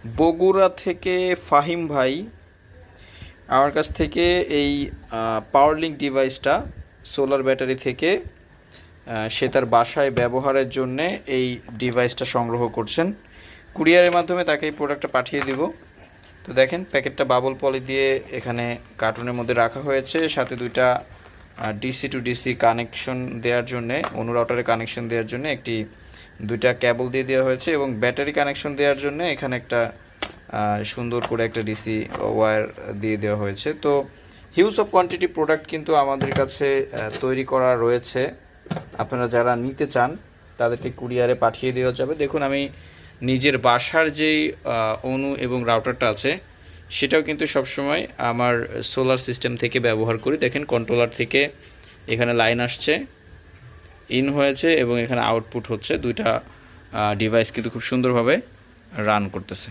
বগুড়া থেকে ফাহিম ভাই আমার কাছ থেকে এই পাওয়ারলিংক ডিভাইসটা সোলার ব্যাটারি থেকে সে তার বাসায় ব্যবহারের জন্যে এই ডিভাইসটা সংগ্রহ করছেন। কুরিয়ারের মাধ্যমে তাকে এই প্রোডাক্টটা পাঠিয়ে দিব। তো দেখেন প্যাকেটটা বাবল পলি দিয়ে এখানে কার্টুনের মধ্যে রাখা হয়েছে, সাথে দুইটা ডিসি টু ডিসি কানেকশন দেওয়ার জন্যে, অনুরাউটারে কানেকশন দেওয়ার জন্য একটি দুইটা কেবল দিয়ে দেওয়া হয়েছে, এবং ব্যাটারি কানেকশন দেওয়ার জন্য এখানে একটা সুন্দর করে একটা ডিসি ওয়্যার দিয়ে দেওয়া হয়েছে। তো হিউজ অফ কোয়ান্টিটি প্রোডাক্ট কিন্তু আমাদের কাছে তৈরি করা রয়েছে। আপনারা যারা নিতে চান তাদেরকে কুরিয়ারে পাঠিয়ে দেওয়া যাবে। দেখুন আমি নিজের বাসার যেই অনু এবং রাউটারটা আছে সেটাও কিন্তু সবসময় আমার সোলার সিস্টেম থেকে ব্যবহার করি। দেখেন কন্ট্রোলার থেকে এখানে লাইন আসছে, ইন হয়েছে এবং এখানে আউটপুট হচ্ছে। দুইটা ডিভাইস কিন্তু খুব সুন্দরভাবে রান করতেছে।